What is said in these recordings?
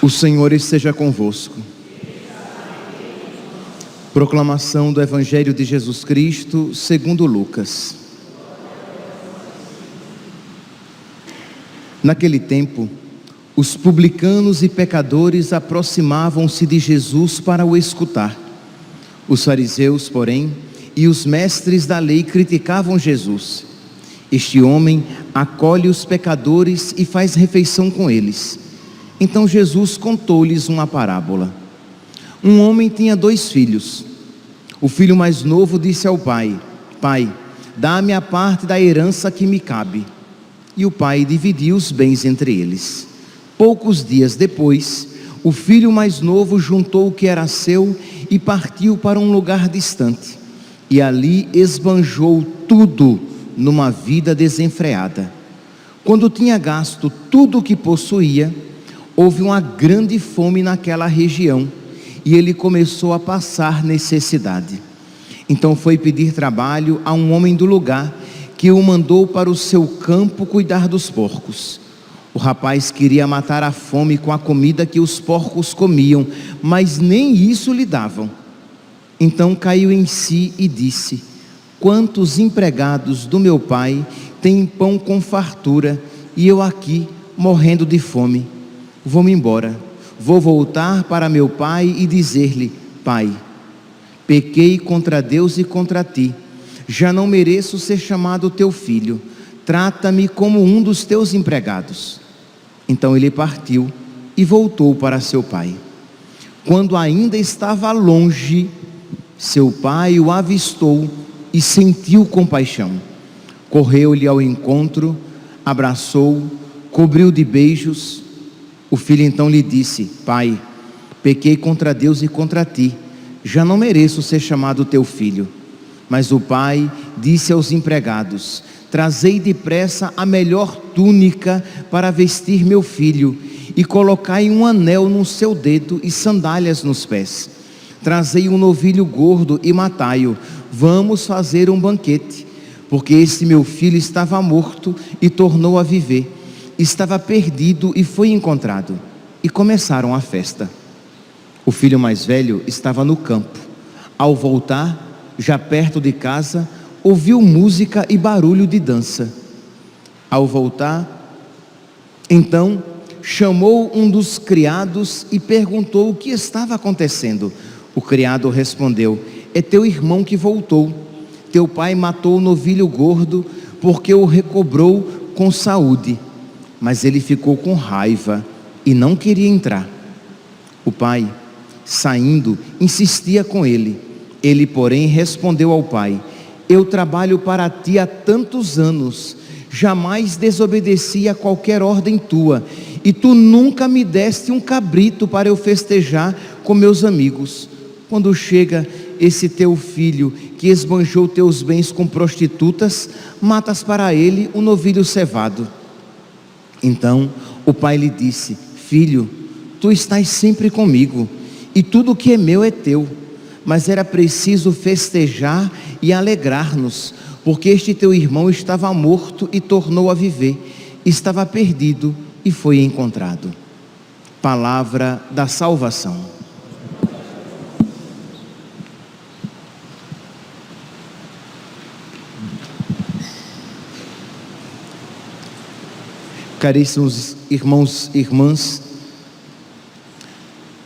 O Senhor esteja convosco. Proclamação do Evangelho de Jesus Cristo segundo Lucas. Naquele tempo, os publicanos e pecadores aproximavam-se de Jesus para o escutar. Os fariseus, porém, e os mestres da lei criticavam Jesus. Este homem acolhe os pecadores e faz refeição com eles. Então Jesus contou-lhes uma parábola. Um homem tinha 2 filhos. O filho mais novo disse ao pai: Pai, dá-me a parte da herança que me cabe. E o pai dividiu os bens entre eles. Poucos dias depois, o filho mais novo juntou o que era seu e partiu para um lugar distante. E ali esbanjou tudo numa vida desenfreada. Quando tinha gasto tudo o que possuía, houve uma grande fome naquela região e ele começou a passar necessidade. Então foi pedir trabalho a um homem do lugar, que o mandou para o seu campo cuidar dos porcos. O rapaz queria matar a fome com a comida que os porcos comiam, mas nem isso lhe davam. Então caiu em si e disse: Quantos empregados do meu pai têm pão com fartura e eu aqui morrendo de fome? Vou-me embora, vou voltar para meu pai e dizer-lhe: Pai, pequei contra Deus e contra ti, já não mereço ser chamado teu filho, trata-me como um dos teus empregados. Então ele partiu e voltou para seu pai. Quando ainda estava longe, seu pai o avistou e sentiu compaixão. Correu-lhe ao encontro, abraçou-o, cobriu de beijos. O filho então lhe disse: Pai, pequei contra Deus e contra ti, já não mereço ser chamado teu filho. Mas o pai disse aos empregados: Trazei depressa a melhor túnica para vestir meu filho, e colocai um anel no seu dedo e sandálias nos pés. Trazei um novilho gordo e matai-o. Vamos fazer um banquete, porque esse meu filho estava morto e tornou a viver, estava perdido e foi encontrado. E começaram a festa. O filho mais velho estava no campo. Ao voltar, já perto de casa, ouviu música e barulho de dança. Ao voltar, então, chamou um dos criados e perguntou o que estava acontecendo. O criado respondeu: É teu irmão que voltou. Teu pai matou o novilho gordo porque o recobrou com saúde. Mas ele ficou com raiva e não queria entrar. O pai, saindo, insistia com ele. Ele, porém, respondeu ao pai: Eu trabalho para ti há tantos anos, jamais desobedeci a qualquer ordem tua, e tu nunca me deste um cabrito para eu festejar com meus amigos. Quando chega esse teu filho, que esbanjou teus bens com prostitutas, matas para ele um novilho cevado. Então o pai lhe disse: Filho, tu estás sempre comigo, e tudo o que é meu é teu. Mas era preciso festejar e alegrar-nos, porque este teu irmão estava morto e tornou a viver, estava perdido e foi encontrado. Palavra da salvação. Caríssimos irmãos e irmãs,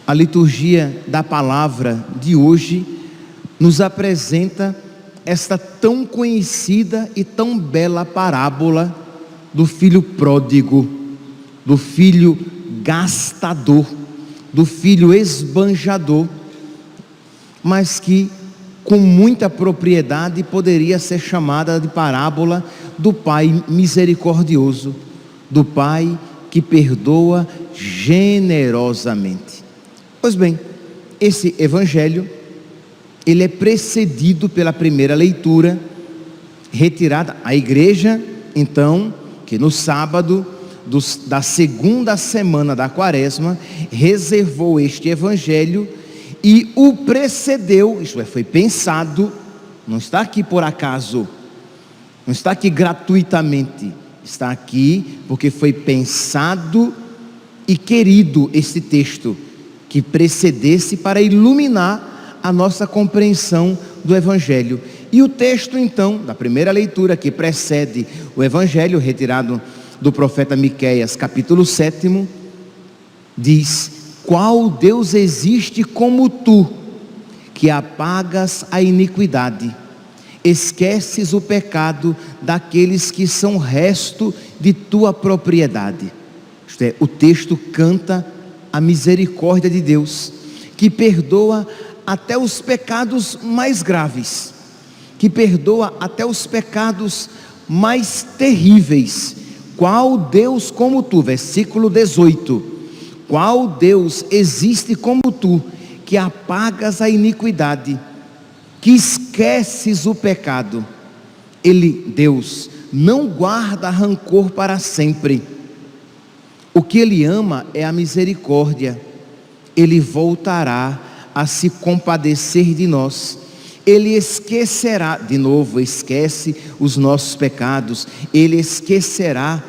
a liturgia da palavra de hoje nos apresenta esta tão conhecida e tão bela parábola do filho pródigo, do filho gastador, do filho esbanjador, mas que com muita propriedade poderia ser chamada de parábola do pai misericordioso, do pai que perdoa generosamente. Pois bem, esse evangelho, ele é precedido pela primeira leitura, retirada à igreja, então, que no sábado da segunda semana da Quaresma, reservou este evangelho e o precedeu, isto é, foi pensado, não está aqui por acaso, não está aqui gratuitamente, está aqui porque foi pensado e querido este texto, que precedesse para iluminar a nossa compreensão do evangelho. E o texto então, da primeira leitura que precede o evangelho, retirado do profeta Miqueias, capítulo 7, diz: qual Deus existe como tu, que apagas a iniquidade, esqueces o pecado daqueles que são resto de tua propriedade. Isto é, o texto canta a misericórdia de Deus, que perdoa até os pecados mais graves, que perdoa até os pecados mais terríveis. Qual Deus como tu, versículo 18, qual Deus existe como tu, que apagas a iniquidade, que esqueces o pecado. Ele, Deus, não guarda rancor para sempre. O que Ele ama é a misericórdia. Ele voltará a se compadecer de nós. Ele esquecerá, de novo, esquece os nossos pecados. Ele esquecerá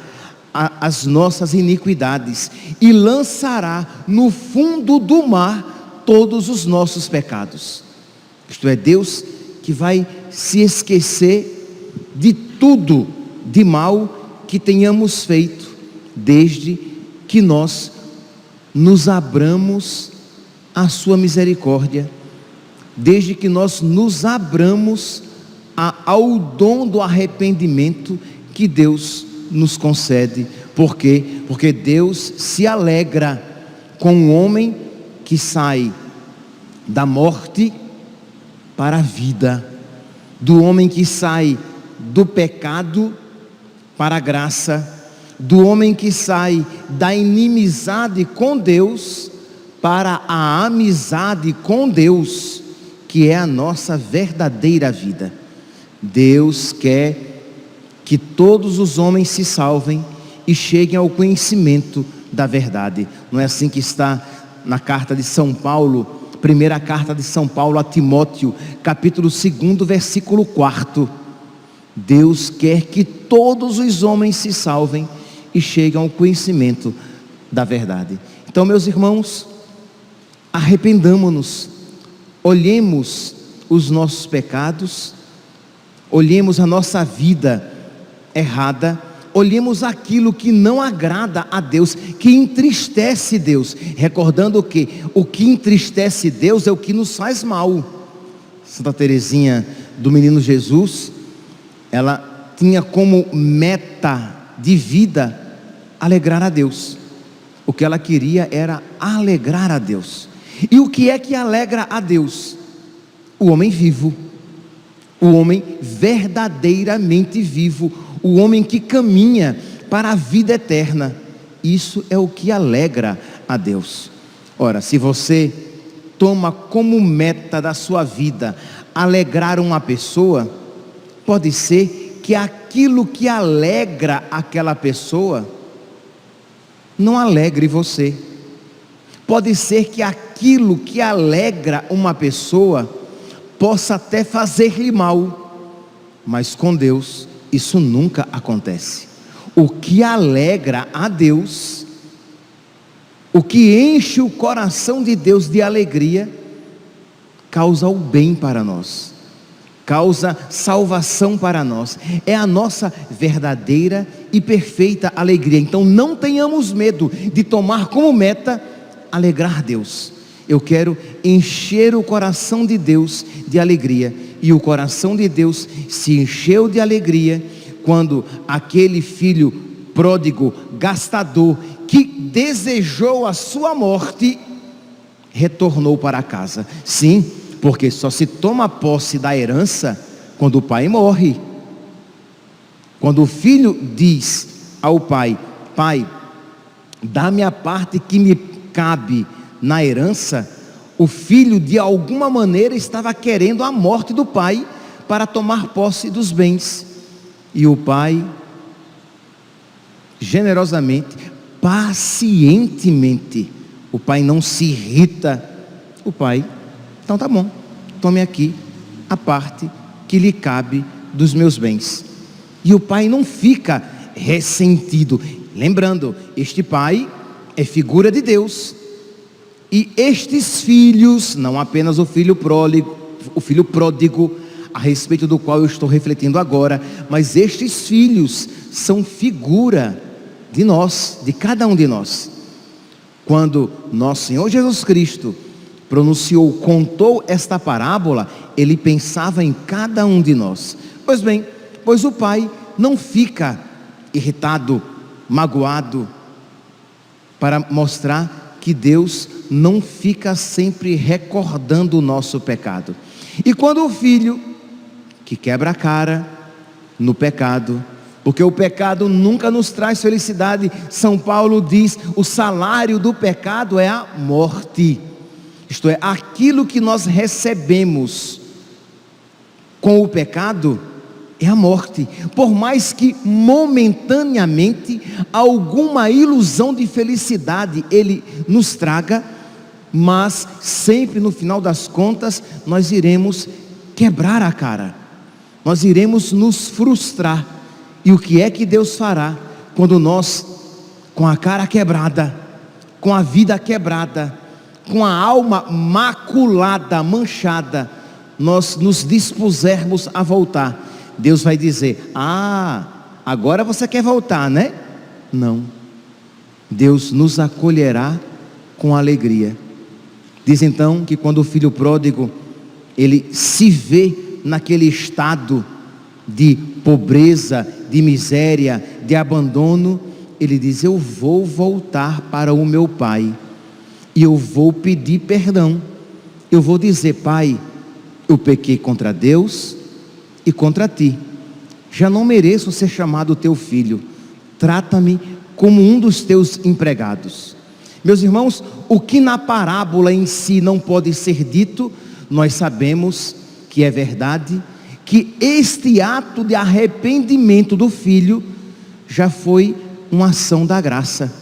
as nossas iniquidades e lançará no fundo do mar todos os nossos pecados. Isto é, Deus que vai se esquecer de tudo de mal que tenhamos feito, desde que nós nos abramos à sua misericórdia, desde que nós nos abramos ao dom do arrependimento que Deus nos concede. Por quê? Porque Deus se alegra com o homem que sai da morte para a vida, do homem que sai do pecado para a graça, do homem que sai da inimizade com Deus para a amizade com Deus, que é a nossa verdadeira vida. Deus quer que todos os homens se salvem e cheguem ao conhecimento da verdade. Não é assim que está na carta de São Paulo, primeira carta de São Paulo a Timóteo, capítulo 2, versículo 4. Deus quer que todos os homens se salvem e cheguem ao conhecimento da verdade. Então, meus irmãos, arrependamo-nos, olhemos os nossos pecados, olhemos a nossa vida errada, olhemos aquilo que não agrada a Deus, que entristece Deus, recordando que o que entristece Deus é o que nos faz mal. Santa Teresinha do Menino Jesus, ela tinha como meta de vida alegrar a Deus. O que ela queria era alegrar a Deus. E o que é que alegra a Deus? O homem vivo, o homem verdadeiramente vivo, o homem que caminha para a vida eterna. Isso é o que alegra a Deus. Ora, se você toma como meta da sua vida alegrar uma pessoa, pode ser que aquilo que alegra aquela pessoa não alegre você. Pode ser que aquilo que alegra uma pessoa possa até fazer-lhe mal, mas com Deus isso nunca acontece. O que alegra a Deus, o que enche o coração de Deus de alegria, causa o bem para nós, causa salvação para nós, é a nossa verdadeira e perfeita alegria. Então não tenhamos medo de tomar como meta alegrar Deus. Eu quero encher o coração de Deus de alegria, e o coração de Deus se encheu de alegria quando aquele filho pródigo, gastador, que desejou a sua morte, retornou para casa. Sim, porque só se toma posse da herança quando o pai morre. Quando o filho diz ao pai: pai, dá-me a parte que me cabe na herança, o filho de alguma maneira estava querendo a morte do pai para tomar posse dos bens. E o pai generosamente, pacientemente. O pai não se irrita. O pai, então tá bom, tome aqui a parte que lhe cabe dos meus bens. E o pai não fica ressentido. Lembrando, este pai é figura de Deus. E estes filhos, não apenas o filho pródigo, a respeito do qual eu estou refletindo agora, mas estes filhos são figura de nós, de cada um de nós. Quando nosso Senhor Jesus Cristo contou esta parábola, ele pensava em cada um de nós. Pois bem, pois o pai não fica irritado, magoado, para mostrar que Deus não fica sempre recordando o nosso pecado. E quando o filho que quebra a cara no pecado, porque o pecado nunca nos traz felicidade, São Paulo diz, o salário do pecado é a morte, isto é, aquilo que nós recebemos com o pecado é a morte. Por mais que momentaneamente alguma ilusão de felicidade ele nos traga, mas sempre no final das contas nós iremos quebrar a cara, nós iremos nos frustrar. E o que é que Deus fará quando nós, com a cara quebrada, com a vida quebrada, com a alma maculada, manchada, nós nos dispusermos a voltar? Deus vai dizer: agora você quer voltar, né? Não. Deus nos acolherá com alegria. Diz então que quando o filho pródigo, ele se vê naquele estado de pobreza, de miséria, de abandono, ele diz: eu vou voltar para o meu pai, e eu vou pedir perdão. Eu vou dizer: pai, eu pequei contra Deus e contra ti, já não mereço ser chamado teu filho, trata-me como um dos teus empregados. Meus irmãos, o que na parábola em si não pode ser dito, nós sabemos que é verdade, que este ato de arrependimento do filho já foi uma ação da graça.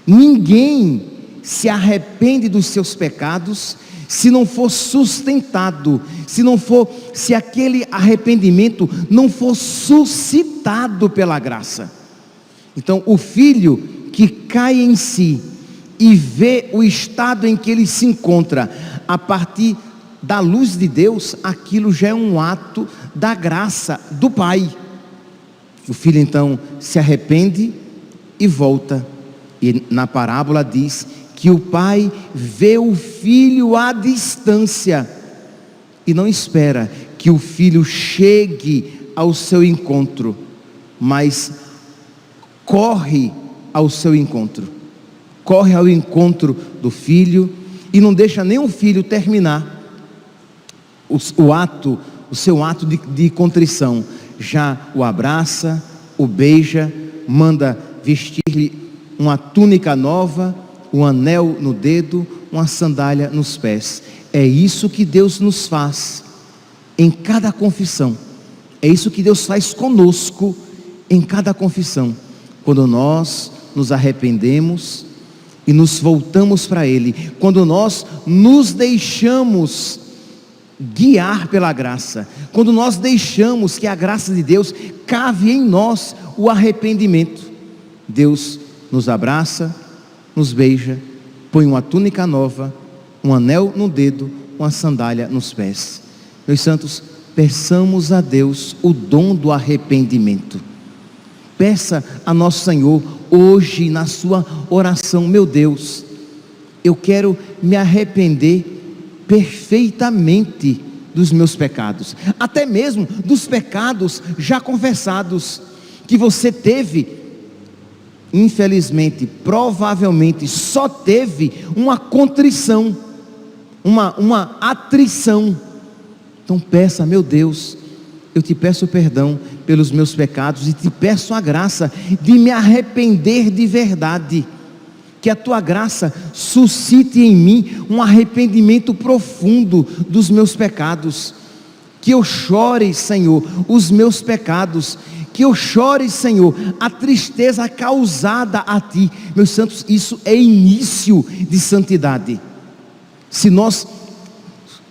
Ninguém se arrepende dos seus pecados se não for sustentado, se aquele arrependimento não for suscitado pela graça. Então o filho que cai em si e vê o estado em que ele se encontra a partir da luz de Deus, aquilo já é um ato da graça do pai. O filho então se arrepende e volta, e na parábola diz que o pai vê o filho à distância e não espera que o filho chegue ao seu encontro, mas corre ao seu encontro, corre ao encontro do filho e não deixa nem o filho terminar o seu ato de contrição, já o abraça, o beija, manda vestir-lhe uma túnica nova, um anel no dedo, uma sandália nos pés. É isso que Deus nos faz em cada confissão, é isso que Deus faz conosco em cada confissão, quando nós nos arrependemos e nos voltamos para Ele, quando nós nos deixamos guiar pela graça, quando nós deixamos que a graça de Deus cave em nós o arrependimento, Deus nos abraça, nos beija, põe uma túnica nova, um anel no dedo, uma sandália nos pés. Meus santos, peçamos a Deus o dom do arrependimento. Peça a nosso Senhor hoje na sua oração: meu Deus, eu quero me arrepender perfeitamente dos meus pecados, até mesmo dos pecados já confessados, que você teve, infelizmente, provavelmente só teve uma contrição, uma atrição. Então peça: meu Deus, eu te peço perdão pelos meus pecados e te peço a graça de me arrepender de verdade. Que a tua graça suscite em mim um arrependimento profundo dos meus pecados. Que eu chore, Senhor, os meus pecados. que eu chore, Senhor, a tristeza causada a Ti. Meus santos, isso é início de santidade. Se nós,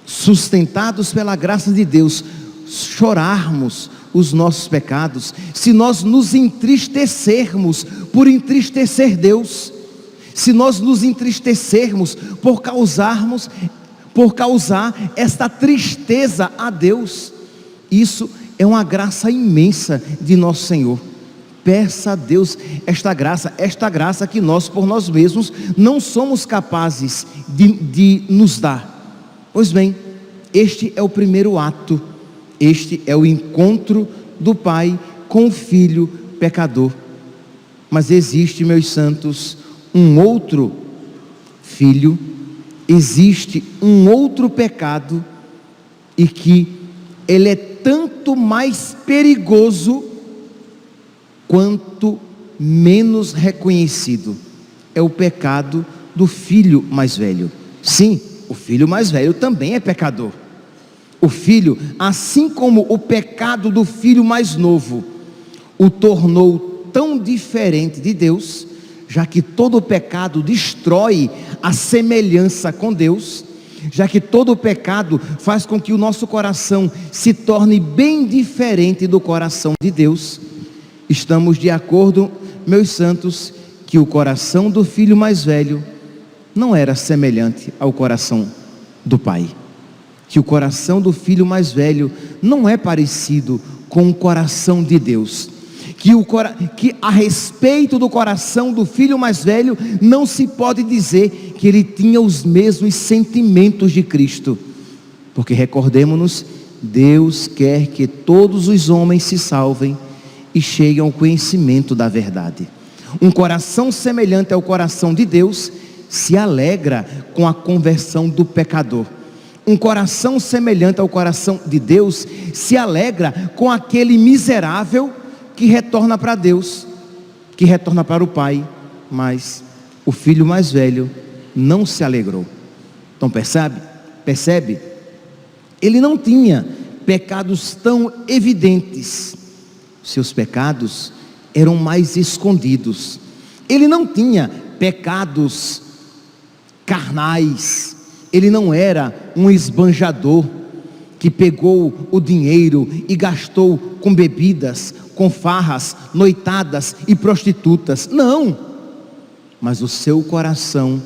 sustentados pela graça de Deus, chorarmos os nossos pecados, se nós nos entristecermos por entristecer Deus, se nós nos entristecermos por causar esta tristeza a Deus, isso é uma graça imensa de nosso Senhor. Peça a Deus esta graça que nós por nós mesmos não somos capazes de nos dar. Pois bem, este é o primeiro ato, este é o encontro do Pai com o Filho pecador. Mas existe, meus santos, um outro filho, existe um outro pecado, e que ele é tanto mais perigoso quanto menos reconhecido. É o pecado do filho mais velho. Sim, o filho mais velho também é pecador. O filho, assim como o pecado do filho mais novo o tornou tão diferente de Deus, já que todo pecado destrói a semelhança com Deus, já que todo pecado faz com que o nosso coração se torne bem diferente do coração de Deus, estamos de acordo, meus santos, que o coração do filho mais velho não era semelhante ao coração do pai, que o coração do filho mais velho não é parecido com o coração de Deus, que a respeito do coração do filho mais velho não se pode dizer que ele tinha os mesmos sentimentos de Cristo, porque recordemos-nos, Deus quer que todos os homens se salvem e cheguem ao conhecimento da verdade. Um coração semelhante ao coração de Deus se alegra com a conversão do pecador. Um coração semelhante ao coração de Deus se alegra com aquele miserável que retorna para Deus, que retorna para o Pai. Mas o filho mais velho não se alegrou. Então percebe? Ele não tinha pecados tão evidentes. Seus pecados eram mais escondidos. Ele não tinha pecados carnais. Ele não era um esbanjador que pegou o dinheiro e gastou com bebidas, com farras, noitadas e prostitutas. Não, mas o seu coração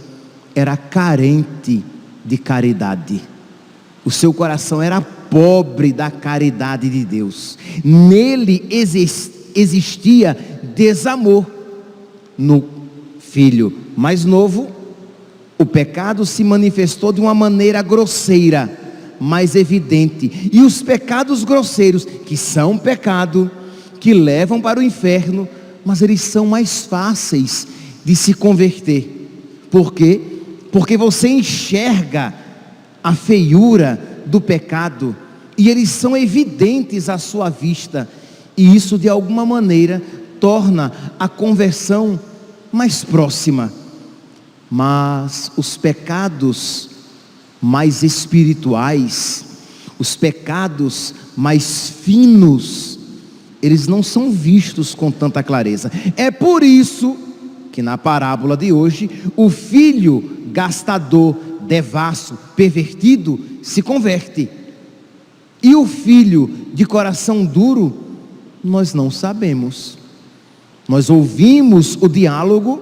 era carente de caridade. O seu coração era pobre da caridade de Deus. Nele existia desamor. No filho mais novo, o pecado se manifestou de uma maneira grosseira, mais evidente. E os pecados grosseiros, que são pecado, que levam para o inferno, mas eles são mais fáceis de se converter. Por quê? Porque você enxerga a feiura do pecado e eles são evidentes à sua vista, e isso de alguma maneira torna a conversão mais próxima. Mas os pecados mais espirituais, os pecados mais finos, eles não são vistos com tanta clareza. É por isso que na parábola de hoje, o filho gastador, devasso, pervertido, se converte. E o filho de coração duro, nós não sabemos. Nós ouvimos o diálogo,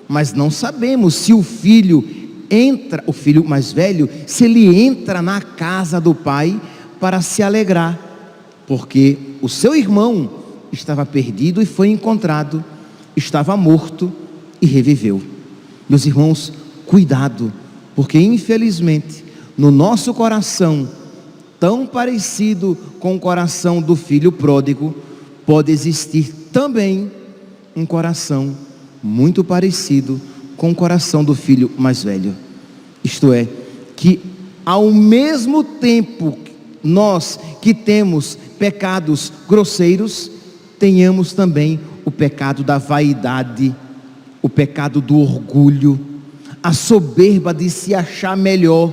mas não sabemos se o filho mais velho, se ele entra na casa do pai para se alegrar, porque o seu irmão estava perdido e foi encontrado, estava morto e reviveu. Meus irmãos, cuidado, porque infelizmente no nosso coração, tão parecido com o coração do filho pródigo, pode existir também um coração muito parecido com o coração do filho mais velho. Isto é, que ao mesmo tempo nós que temos pecados grosseiros, tenhamos também o pecado da vaidade, o pecado do orgulho, a soberba de se achar melhor,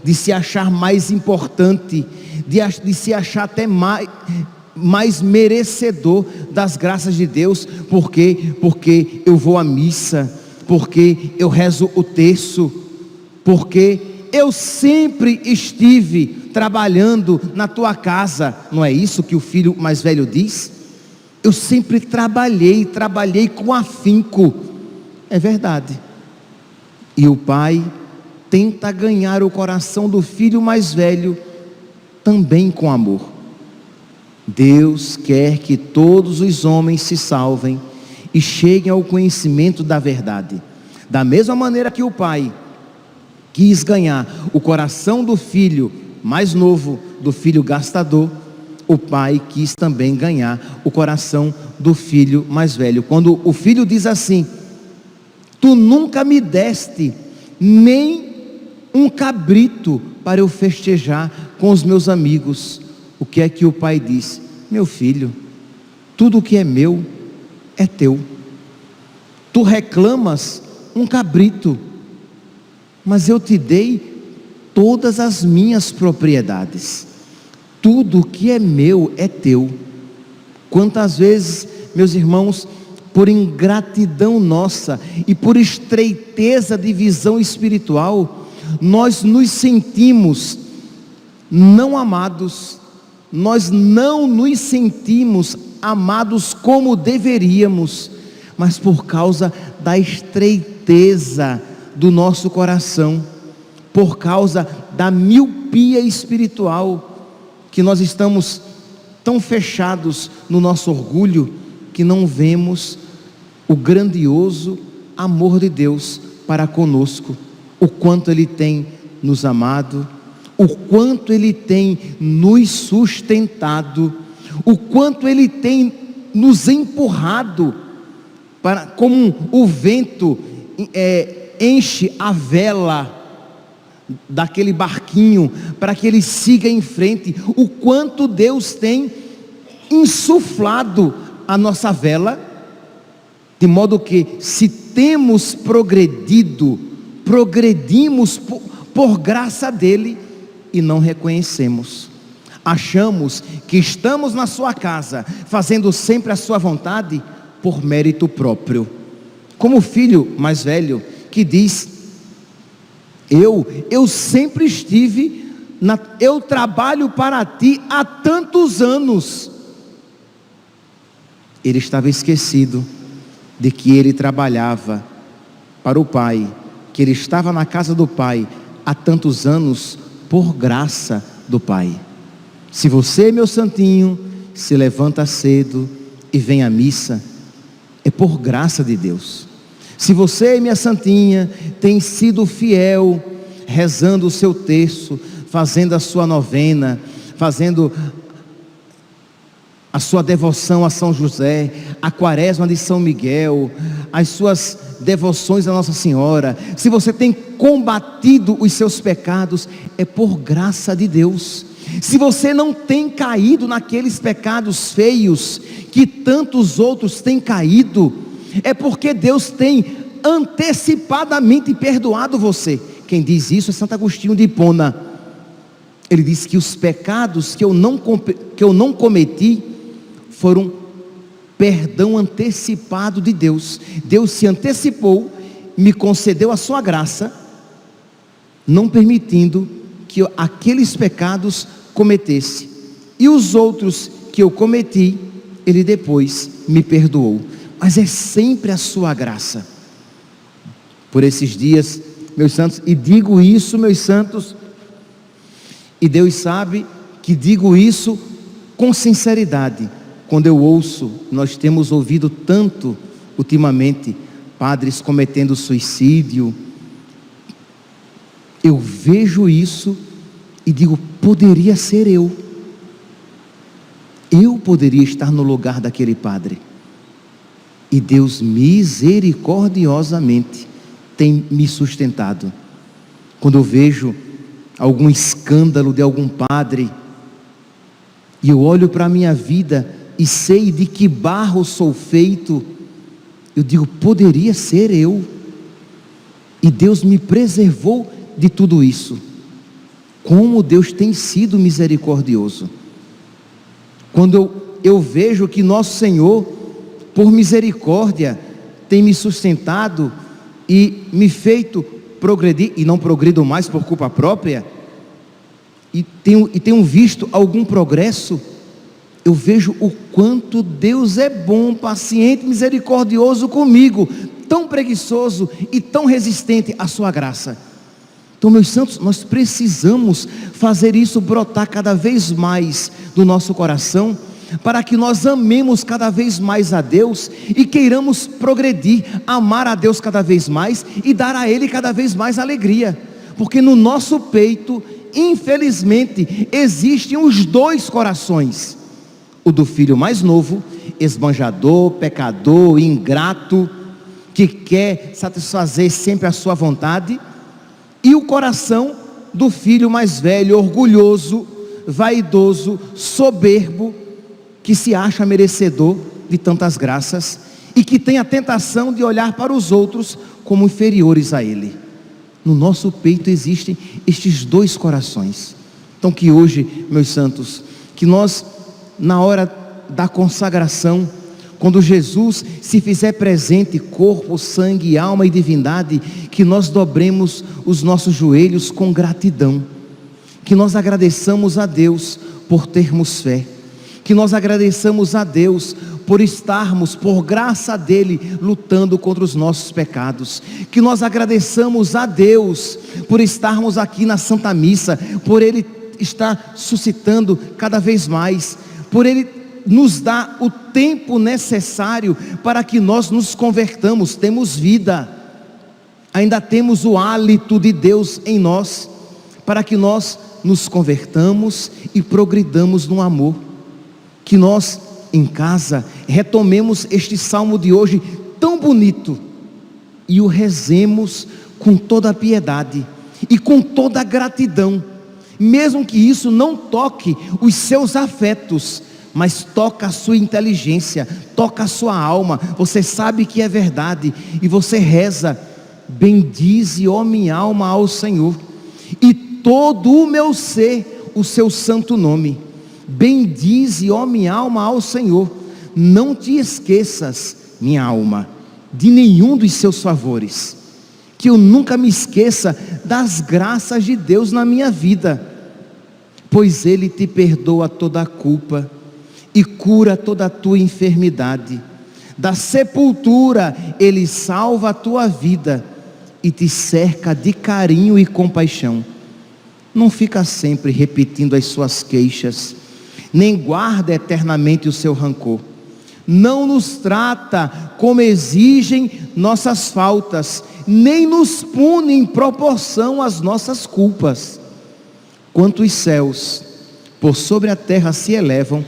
de se achar mais importante, de se achar até mais merecedor das graças de Deus, porque eu vou à missa, porque eu rezo o terço, porque eu sempre estive trabalhando na tua casa. Não é isso que o filho mais velho diz? Eu sempre trabalhei com afinco. É verdade. E o pai tenta ganhar o coração do filho mais velho também com amor. Deus quer que todos os homens se salvem e cheguem ao conhecimento da verdade. Da mesma maneira que o pai quis ganhar o coração do filho mais novo, do filho gastador, o pai quis também ganhar o coração do filho mais velho. Quando o filho diz assim: tu nunca me deste nem um cabrito para eu festejar com os meus amigos. O que é que o pai diz? Meu filho, tudo que é meu é teu. Tu reclamas um cabrito, mas eu te dei todas as minhas propriedades. Tudo que é meu é teu. Quantas vezes, meus irmãos, por ingratidão nossa e por estreiteza de visão espiritual, nós nos sentimos não amados, nós não nos sentimos amados como deveríamos, mas por causa da estreiteza do nosso coração, por causa da miopia espiritual, que nós estamos tão fechados no nosso orgulho, que não vemos o grandioso amor de Deus para conosco, o quanto Ele tem nos amado, o quanto Ele tem nos sustentado, o quanto Ele tem nos empurrado, para, como o vento enche a vela daquele barquinho, para que ele siga em frente, o quanto Deus tem insuflado a nossa vela, de modo que, se temos progredimos por graça dele, e não reconhecemos, achamos que estamos na sua casa, fazendo sempre a sua vontade, por mérito próprio, como o filho mais velho, que diz: eu sempre estive, eu trabalho para ti há tantos anos. Ele estava esquecido de que ele trabalhava para o pai, que ele estava na casa do pai há tantos anos, por graça do pai. Se você, meu santinho, se levanta cedo e vem à missa, é por graça de Deus. Se você, minha santinha, tem sido fiel, rezando o seu terço, fazendo a sua novena, fazendo a sua devoção a São José, a quaresma de São Miguel, as suas devoções a Nossa Senhora, se você tem combatido os seus pecados, é por graça de Deus. Se você não tem caído naqueles pecados feios que tantos outros têm caído, é porque Deus tem antecipadamente perdoado você. Quem diz isso é Santo Agostinho de Hipona. Ele diz que os pecados que eu não cometi foram perdão antecipado de Deus. Deus se antecipou, me concedeu a sua graça, não permitindo que eu aqueles pecados cometesse, e os outros que eu cometi, Ele depois me perdoou. Mas é sempre a sua graça. Por esses dias, meus santos, e digo isso, meus santos, e Deus sabe que digo isso com sinceridade, quando eu ouço, nós temos ouvido tanto ultimamente, padres cometendo suicídio, eu vejo isso e digo: poderia ser eu poderia estar no lugar daquele padre, e Deus misericordiosamente tem me sustentado. Quando eu vejo algum escândalo de algum padre, e eu olho para a minha vida e sei de que barro sou feito, eu digo: poderia ser eu, e Deus me preservou de tudo isso. Como Deus tem sido misericordioso. quando eu vejo que nosso Senhor, por misericórdia, tem me sustentado e me feito progredir, e não progrido mais por culpa própria, e tenho visto algum progresso, eu vejo o quanto Deus é bom, paciente, misericordioso comigo, tão preguiçoso e tão resistente à sua graça. Então, meus santos, nós precisamos fazer isso brotar cada vez mais do nosso coração, para que nós amemos cada vez mais a Deus e queiramos progredir, amar a Deus cada vez mais e dar a Ele cada vez mais alegria, porque no nosso peito, infelizmente, existem os dois corações: o do filho mais novo, esbanjador, pecador, ingrato, que quer satisfazer sempre a sua vontade, e o coração do filho mais velho, orgulhoso, vaidoso, soberbo, que se acha merecedor de tantas graças e que tem a tentação de olhar para os outros como inferiores a ele. No nosso peito existem estes dois corações. Então, que hoje, meus santos, que nós, na hora da consagração, quando Jesus se fizer presente, corpo, sangue, alma e divindade, que nós dobremos os nossos joelhos com gratidão, que nós agradeçamos a Deus por termos fé, que nós agradeçamos a Deus por estarmos, por graça dEle, lutando contra os nossos pecados, que nós agradeçamos a Deus por estarmos aqui na Santa Missa, por Ele estar suscitando cada vez mais, por Ele nos dar o tempo necessário para que nós nos convertamos. Temos vida, ainda temos o hálito de Deus em nós, para que nós nos convertamos e progridamos no amor. Que nós em casa retomemos este salmo de hoje tão bonito e o rezemos com toda a piedade e com toda a gratidão, mesmo que isso não toque os seus afetos, mas toca a sua inteligência, toca a sua alma. Você sabe que é verdade e você reza: bendize, ó minha alma, ao Senhor, e todo o meu ser o seu santo nome. Bendize, ó minha alma, ao Senhor. Não te esqueças, minha alma, de nenhum dos seus favores. Que eu nunca me esqueça das graças de Deus na minha vida, pois Ele te perdoa toda a culpa e cura toda a tua enfermidade. Da sepultura Ele salva a tua vida e te cerca de carinho e compaixão. Não fica sempre repetindo as suas queixas, nem guarda eternamente o seu rancor. Não nos trata como exigem nossas faltas, nem nos pune em proporção às nossas culpas. Quanto os céus por sobre a terra se elevam,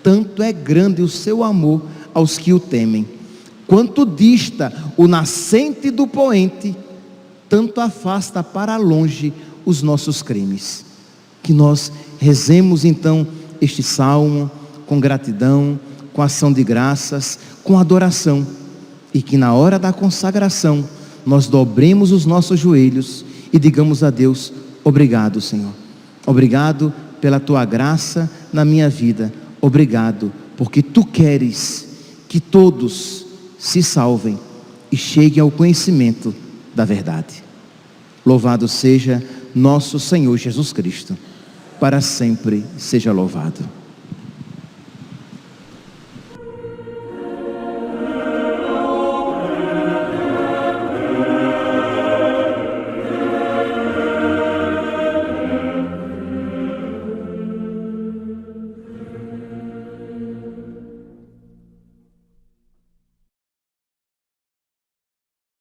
tanto é grande o seu amor aos que o temem. Quanto dista o nascente do poente, tanto afasta para longe os nossos crimes. Que nós rezemos então este salmo com gratidão, com ação de graças, com adoração, e que na hora da consagração nós dobremos os nossos joelhos e digamos a Deus: obrigado, Senhor, obrigado pela tua graça na minha vida, obrigado porque tu queres que todos se salvem e cheguem ao conhecimento da verdade. Louvado seja nosso Senhor Jesus Cristo, para sempre seja louvado.